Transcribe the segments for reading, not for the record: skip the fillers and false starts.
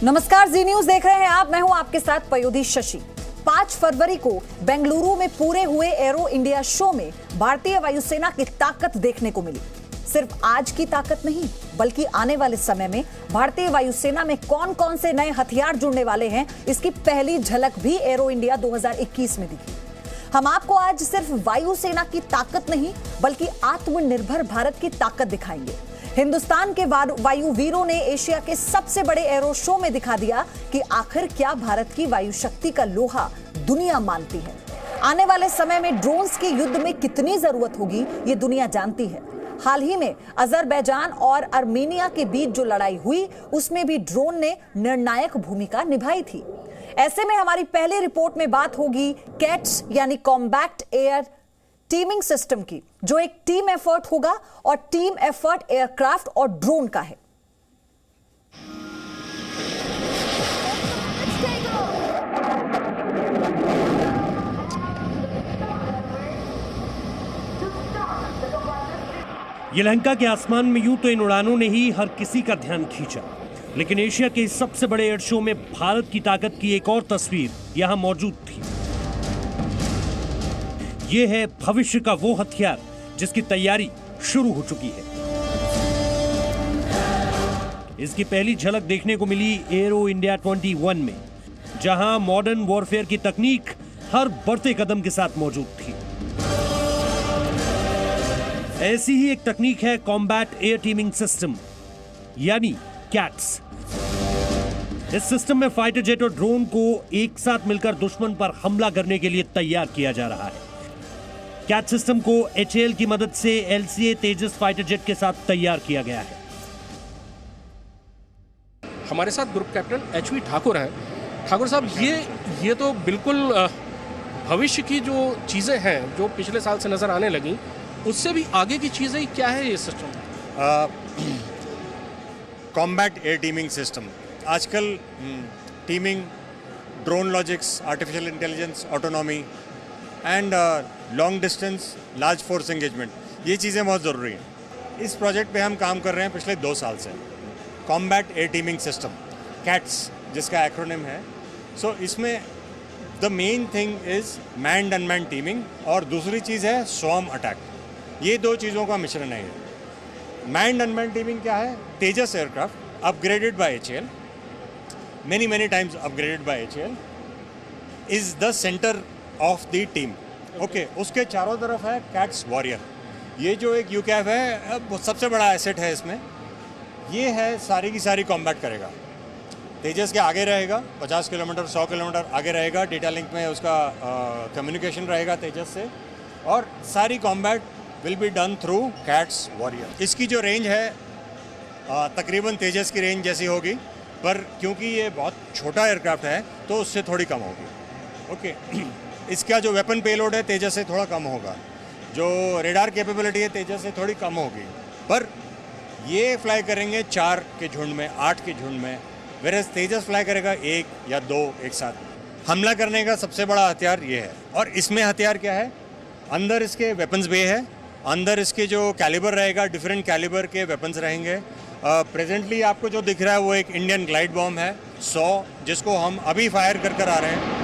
नमस्कार, जी न्यूज देख रहे हैं आप। मैं हूं आपके साथ पयोधी शशि। 5 फरवरी को बेंगलुरु में पूरे हुए एरो इंडिया शो में भारतीय वायुसेना की ताकत देखने को मिली। सिर्फ आज की ताकत नहीं, बल्कि आने वाले समय में भारतीय वायुसेना में कौन कौन से नए हथियार जुड़ने वाले हैं, इसकी पहली झलक भी एरो इंडिया 2021 में दिखी। हम आपको आज सिर्फ वायुसेना की ताकत नहीं, बल्कि आत्मनिर्भर भारत की ताकत दिखाएंगे। हिंदुस्तान के वायु वीरों ने एशिया के सबसे बड़े एरो शो में दिखा दिया कि आखिर क्या भारत की वायु शक्ति का लोहा दुनिया मानती है। आने वाले समय में ड्रोन्स के युद्ध में कितनी जरूरत होगी, ये दुनिया जानती है। हाल ही में अजरबैजान और आर्मेनिया के बीच जो लड़ाई हुई, उसमें भी ड्रोन ने निर्णायक भूमिका निभाई थी। ऐसे में हमारी पहली रिपोर्ट में बात होगी कैट्स यानी कॉम्बैट एयर टीमिंग सिस्टम की, जो एक टीम एफर्ट होगा और टीम एफर्ट एयरक्राफ्ट और ड्रोन का है। यलहंका के आसमान में यूं तो इन उड़ानों ने ही हर किसी का ध्यान खींचा, लेकिन एशिया के इस सबसे बड़े एयर शो में भारत की ताकत की एक और तस्वीर यहां मौजूद थी। ये है भविष्य का वो हथियार जिसकी तैयारी शुरू हो चुकी है। इसकी पहली झलक देखने को मिली एरो इंडिया 21 में, जहां मॉडर्न वॉरफेयर की तकनीक हर बढ़ते कदम के साथ मौजूद थी। ऐसी ही एक तकनीक है कॉम्बैट एयर टीमिंग सिस्टम यानी कैट्स। इस सिस्टम में फाइटर जेट और ड्रोन को एक साथ मिलकर दुश्मन पर हमला करने के लिए तैयार किया जा रहा है। कैट सिस्टम को HAL की मदद से LCA तेजस फाइटर जेट के साथ तैयार किया गया है। हमारे साथ ग्रुप कैप्टन HV ठाकुर हैं। ठाकुर साहब, ये तो बिल्कुल भविष्य की जो चीज़ें हैं, जो पिछले साल से नज़र आने लगी, उससे भी आगे की चीज़ें क्या है ये system? Combat air teaming system आजकल teaming, drone logics, artificial intelligence, autonomy and long distance large force engagement, ये चीज़ें बहुत ज़रूरी हैं। इस प्रोजेक्ट पे हम काम कर रहे हैं पिछले 2 साल से। Combat air teaming system cats जिसका एक्रोनिम है। सो इसमें the main thing is manned unmanned teeming और दूसरी चीज़ है स्वॉर्म अटैक। ये 2 चीज़ों का मिश्रण है ये। मैन्ड अनमैन्ड टीमिंग क्या है? Tejas aircraft upgraded by HAL, many times upgraded by HAL, is the center of the team. Okay, उसके चारों तरफ है कैट्स वॉरियर। ये जो एक UCAV है, वो सबसे बड़ा एसेट है इसमें। ये है सारी की सारी कॉम्बैट करेगा। तेजस के आगे रहेगा, 50 किलोमीटर 100 किलोमीटर आगे रहेगा। डेटा लिंक में उसका कम्युनिकेशन रहेगा तेजस से, और सारी combat will be done through cats warrior. इसकी जो रेंज है तकरीबन तेजस की रेंज जैसी होगी, पर क्योंकि ये बहुत छोटा एयरक्राफ्ट है तो उससे थोड़ी कम होगी। ओके, इसका जो वेपन पेलोड है तेजस से थोड़ा कम होगा, जो रेडार कैपेबिलिटी है तेजस से थोड़ी कम होगी, पर ये फ्लाई करेंगे 4 के झुंड में, 8 के झुंड में, वेरएज़ तेजस फ्लाई करेगा 1 या 2 एक साथ। हमला करने का सबसे बड़ा हथियार ये है। और इसमें हथियार क्या है? अंदर इसके वेपन्स बे है, अंदर इसके जो कैलिबर रहेगा, डिफरेंट कैलिबर के वेपन्स रहेंगे। प्रेजेंटली आपको जो दिख रहा है वो एक इंडियन ग्लाइड बॉम्ब है 100, जिसको हम अभी फायर कर आ रहे हैं।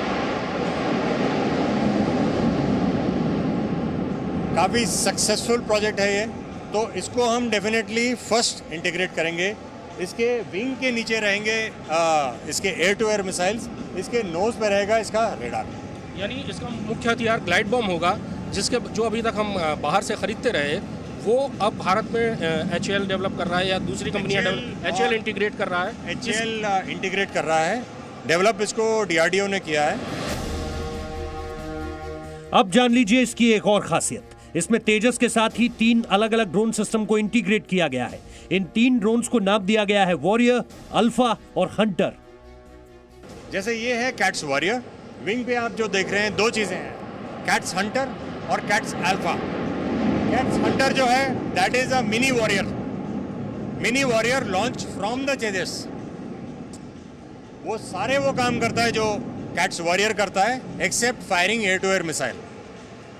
काफ़ी सक्सेसफुल प्रोजेक्ट है ये, तो इसको हम डेफिनेटली फर्स्ट इंटीग्रेट करेंगे। इसके विंग के नीचे रहेंगे इसके एयर टू एयर मिसाइल्स, इसके नोज पे रहेगा इसका रेडार। यानी इसका मुख्य हथियार ग्लाइड बॉम्ब होगा, जिसके जो अभी तक हम बाहर से खरीदते रहे, वो अब भारत में HAL डेवलप कर रहा है या दूसरी कंपनियां HAL इंटीग्रेट कर रहा है? HAL इंटीग्रेट कर रहा है। डेवलप इसको DRDO ने किया है। अब जान लीजिए इसकी एक और खासियत। इसमें तेजस के साथ ही 3 अलग अलग ड्रोन सिस्टम को इंटीग्रेट किया गया है। इन 3 ड्रोन्स को नाम दिया गया है वॉरियर, अल्फा और हंटर। जैसे ये है कैट्स वॉरियर, विंग पे आप जो देख रहे हैं 2 चीजें हैं, कैट्स हंटर और कैट्स अल्फा। कैट्स हंटर जो है that is a mini warrior launch from the Tejas. वो सारे वो काम करता है जो कैट्स वॉरियर करता है, except firing air to air missile.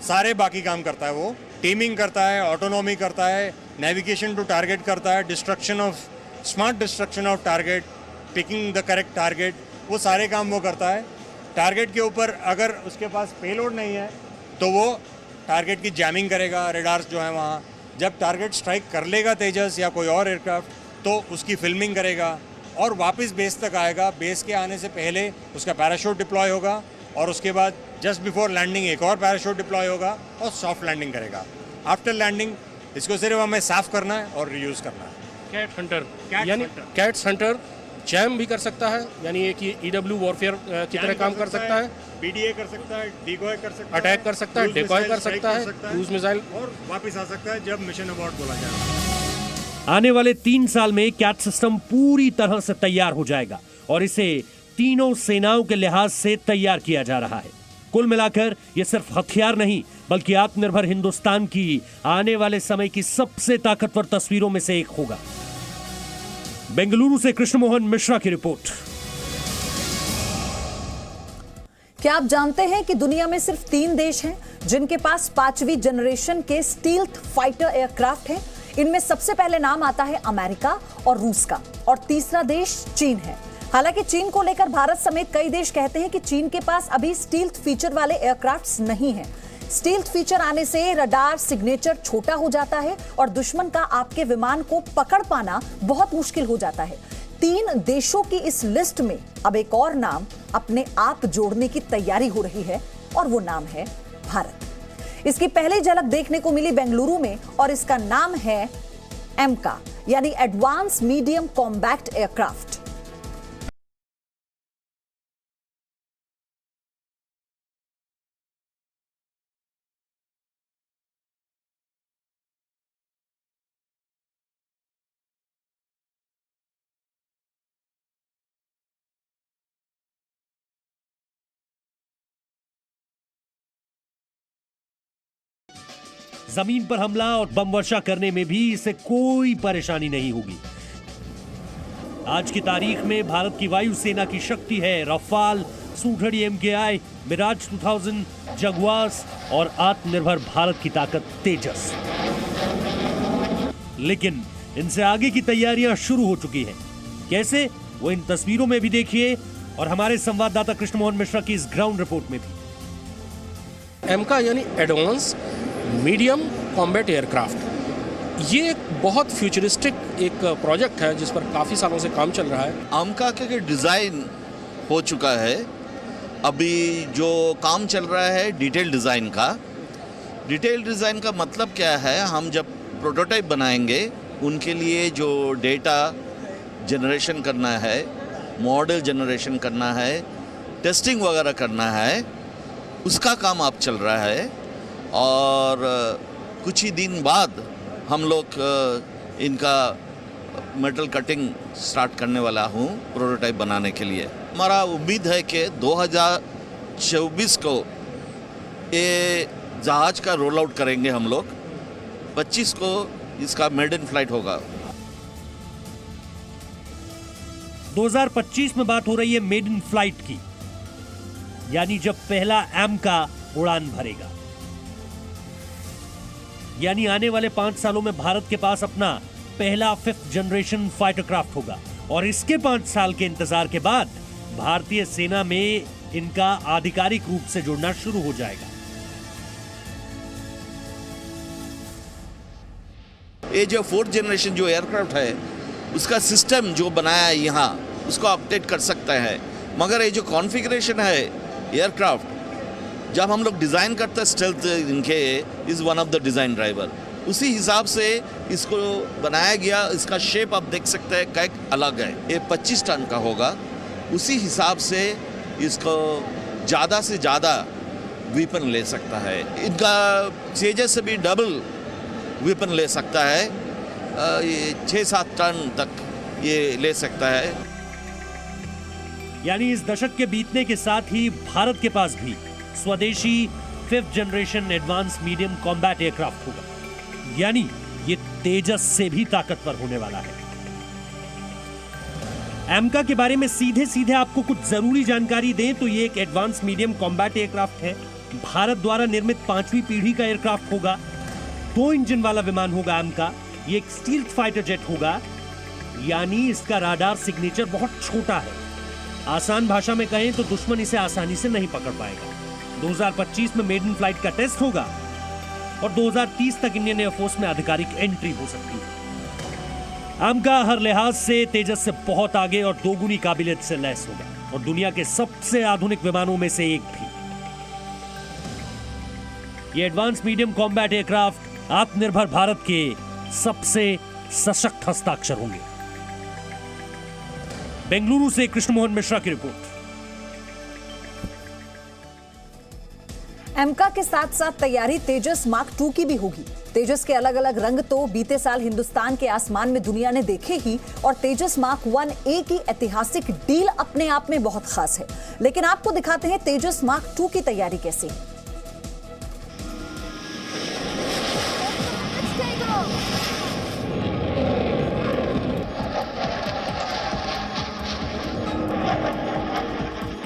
सारे बाकी काम करता है वो। टीमिंग करता है, ऑटोनॉमी करता है, नेविगेशन टू टारगेट करता है, smart destruction of target, picking the correct target, वो सारे काम वो करता है। टारगेट के ऊपर अगर उसके पास पेलोड नहीं है तो वो टारगेट की जैमिंग करेगा, रेडार्स जो है वहाँ। जब टारगेट स्ट्राइक कर लेगा तेजस या कोई और एयरक्राफ्ट तो उसकी फिल्मिंग करेगा और वापस बेस तक आएगा। बेस के आने से पहले उसका पैराशूट डिप्लॉय होगा और उसके बाद जस्ट बिफोर लैंडिंग एक और पैराशूट डिप्लॉय होगा और सॉफ्ट लैंडिंग करेगा। आफ्टर लैंडिंग इसको सिर्फ हमें साफ करना है और रीयूज करना है। कैट हंटर यानी कैट्स हंटर जैम भी कर सकता है, यानी एक EW वॉरफेयर की तरह काम कर सकता है, BDA कर सकता है, डिकॉय कर सकता है, अटैक कर सकता है, डिकॉय कर सकता है, क्रूज मिसाइल, और वापस आ सकता है जब मिशन अबॉर्ट बोला जाएगा। आने वाले 3 साल में कैट सिस्टम पूरी तरह से तैयार हो जाएगा और इसे तीनों सेनाओं के लिहाज से तैयार किया जा रहा है। कुल मिलाकर यह सिर्फ हथियार नहीं बल्कि आत्मनिर्भर हिंदुस्तान की आने वाले समय की सबसे ताकतवर तस्वीरों में से एक होगा। बेंगलुरु से कृष्णमोहन मिश्रा की रिपोर्ट। क्या आप जानते हैं कि दुनिया में सिर्फ 3 देश हैं जिनके पास 5वीं जनरेशन के स्टील्थ फाइटर एयरक्राफ्ट हैं? इनमें सबसे पहले नाम आता है अमेरिका और रूस का, और तीसरा देश चीन है। हालांकि चीन को लेकर भारत समेत कई देश कहते हैं कि चीन के पास अभी स्टील्थ फीचर वाले एयरक्राफ्ट्स नहीं हैं। स्टील्थ फीचर आने से रडार सिग्नेचर छोटा हो जाता है और दुश्मन का आपके विमान को पकड़ पाना बहुत मुश्किल हो जाता है। 3 देशों की इस लिस्ट में अब एक और नाम अपने आप जोड़ने की तैयारी हो रही है और वो नाम है भारत। इसकी पहली झलक देखने को मिली बेंगलुरु में और इसका नाम है एमका यानी एडवांस मीडियम कॉम्बैट एयरक्राफ्ट। जमीन पर हमला और बम वर्षा करने में भी इसे कोई परेशानी नहीं होगी। आज की तारीख में भारत की वायुसेना की शक्ति है रफाल, सुखड़ी MKI, मिराज 2000, जगुआर्स और आत्मनिर्भर भारत की ताकत तेजस। लेकिन इनसे आगे की तैयारियां शुरू हो चुकी हैं। कैसे, वो इन तस्वीरों में भी देखिए और हमारे संवाददाता कृष्णमोहन मिश्रा की इस ग्राउंड रिपोर्ट में भी। एमका यानी एडवांस मीडियम कॉम्बैट एयरक्राफ्ट, ये एक बहुत फ्यूचरिस्टिक एक प्रोजेक्ट है जिस पर काफ़ी सालों से काम चल रहा है। एमका के डिज़ाइन हो चुका है, अभी जो काम चल रहा है डिटेल डिज़ाइन का। डिटेल डिज़ाइन का मतलब क्या है, हम जब प्रोटोटाइप बनाएंगे उनके लिए जो डेटा जनरेशन करना है, मॉडल जनरेशन करना है, टेस्टिंग वगैरह करना है, उसका काम अब चल रहा है। और कुछ ही दिन बाद हम लोग इनका मेटल कटिंग स्टार्ट करने वाला हूँ प्रोटोटाइप बनाने के लिए। हमारा उम्मीद है कि 2024 को ये जहाज का रोल आउट करेंगे हम लोग। 25 को इसका मेड इन फ्लाइट होगा। 2025 में बात हो रही है मेड इन फ्लाइट की, यानी जब पहला एमका उड़ान भरेगा। यानी आने वाले 5 सालों में भारत के पास अपना पहला 5th जनरेशन फाइटर क्राफ्ट होगा और इसके 5 साल के इंतजार के बाद भारतीय सेना में इनका आधिकारिक रूप से जुड़ना शुरू हो जाएगा। ये जो 4th जनरेशन जो एयरक्राफ्ट है उसका सिस्टम जो बनाया है यहाँ उसको अपडेट कर सकता है, मगर ये जो कॉन्फ़िगरेशन है एयरक्राफ्ट जब हम लोग डिज़ाइन करते हैं स्टेल्थ इनके is one of the design driver, उसी हिसाब से इसको बनाया गया। इसका शेप आप देख सकते हैं कैक अलग है, ये 25 टन का होगा। उसी हिसाब से इसको ज़्यादा से ज़्यादा वेपन ले सकता है। इनका तेजस से भी डबल वेपन ले सकता है, ये 6-7 टन तक ये ले सकता है। यानी इस दशक के बीतने के साथ ही भारत के पास भी स्वदेशी 5th generation advance medium combat aircraft होगा, यानी ये तेजस से भी ताकतवर होने वाला है। एमका के बारे में सीधे सीधे आपको कुछ जरूरी जानकारी दें तो ये एक एडवांस मीडियम कॉम्बैट एयरक्राफ्ट है। भारत द्वारा निर्मित 5वीं पीढ़ी का एयरक्राफ्ट होगा। 2 इंजन वाला विमान होगा एमका। ये एक स्टील्थ फाइटर जेट होगा यानी इसका राडार सिग्नेचर बहुत छोटा है। आसान भाषा में कहें तो दुश्मन इसे आसानी से नहीं पकड़ पाएगा। 2025 में मेडन फ्लाइट का टेस्ट होगा और 2030 तक इंडियन एयरफोर्स में आधिकारिक एंट्री हो सकती है। AMCA हर लिहाज से तेजस से बहुत आगे और दोगुनी काबिलियत से लैस होगा और दुनिया के सबसे आधुनिक विमानों में से एक भी। ये एडवांस मीडियम कॉम्बैट एयरक्राफ्ट आत्मनिर्भर भारत के सबसे सशक्त हस्ताक्षर होंगे। बेंगलुरु से कृष्ण मोहन मिश्रा की रिपोर्ट। AMCA के साथ साथ तैयारी तेजस मार्क 2 की भी होगी। तेजस के अलग अलग रंग तो बीते साल हिंदुस्तान के आसमान में दुनिया ने देखे ही, और तेजस मार्क 1A की ऐतिहासिक डील अपने आप में बहुत खास है। लेकिन आपको दिखाते हैं तेजस मार्क 2 की तैयारी कैसे है।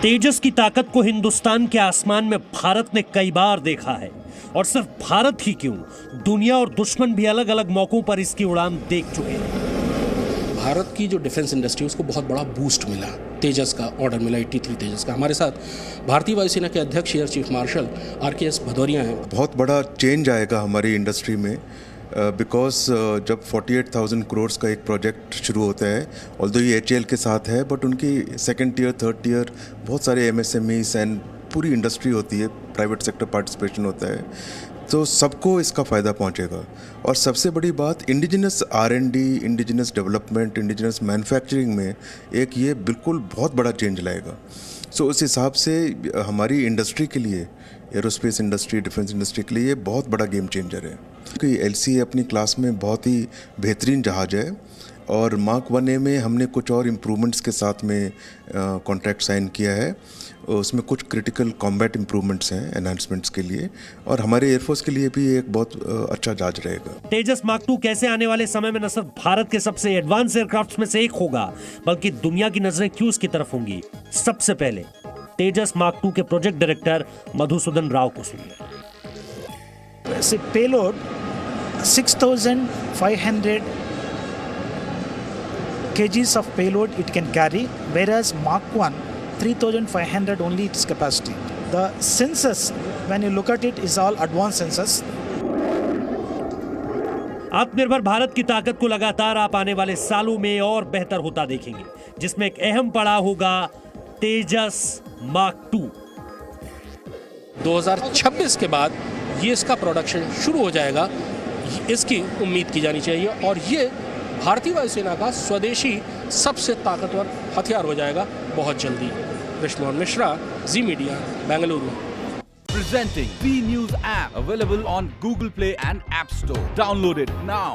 तेजस की ताकत को हिंदुस्तान के आसमान में भारत ने कई बार देखा है, और सिर्फ भारत ही क्यों, दुनिया और दुश्मन भी अलग अलग मौकों पर इसकी उड़ान देख चुके हैं। भारत की जो डिफेंस इंडस्ट्री उसको बहुत बड़ा बूस्ट मिला। तेजस का ऑर्डर मिला 83 तेजस का। हमारे साथ भारतीय वायुसेना के अध्यक्ष air chief marshal RKS Bhadauria हैं। बहुत बड़ा चेंज आएगा हमारी इंडस्ट्री में, बिकॉज जब 48,000 करोड़ का एक प्रोजेक्ट शुरू होता है, ऑल्दो ये HAL के साथ है, बट उनकी सेकंड टियर थर्ड टियर बहुत सारे MSMEs एंड पूरी इंडस्ट्री होती है, प्राइवेट सेक्टर पार्टिसिपेशन होता है, तो सबको इसका फ़ायदा पहुंचेगा। और सबसे बड़ी बात, indigenous R&D, indigenous development, indigenous manufacturing में एक ये बिल्कुल बहुत बड़ा चेंज लाएगा। सो उस हिसाब से हमारी इंडस्ट्री के लिए, एरोस्पेस इंडस्ट्री, डिफेंस इंडस्ट्री के लिए ये बहुत बड़ा गेम चेंजर है। क्योंकि LCA अपनी क्लास में बहुत ही बेहतरीन जहाज़ है, और मार्क 1A में हमने कुछ और इम्प्रूवमेंट्स के साथ में कॉन्ट्रैक्ट साइन किया है। उसमें कुछ क्रिटिकल कॉम्बैट इम्प्रूवमेंट्स हैं एनहांसमेंट्स के लिए, और हमारे एयरफोर्स के लिए भी एक बहुत अच्छा जहाज रहेगा। तेजस मार्क 2 कैसे आने वाले समय में न सिर्फ भारत के सबसे एडवांस एयरक्राफ्ट में से एक होगा, बल्कि दुनिया की नजरें क्यों इसकी तरफ होंगी। सबसे पहले तेजस मार्क 2 के प्रोजेक्ट डायरेक्टर मधुसूदन राव को सुनिए। Payload 6,500 kgs of payload it can carry, whereas Mark 1 3,500 only its capacity. The sensors, when you look at it, is all advanced sensors. आत्मनिर्भर भारत की ताकत को लगातार आप आने वाले सालों में और बेहतर होता देखेंगे, जिसमें एक अहम पड़ाव होगा तेजस मार्क 2। 2026 के बाद ये इसका प्रोडक्शन शुरू हो जाएगा, इसकी उम्मीद की जानी चाहिए, और ये भारतीय वायुसेना का स्वदेशी सबसे ताकतवर हथियार हो जाएगा बहुत जल्दी। Krishna Mohan Mishra, Zee media, Bengaluru. Presenting B News app, available on Google Play and App Store. Download it now.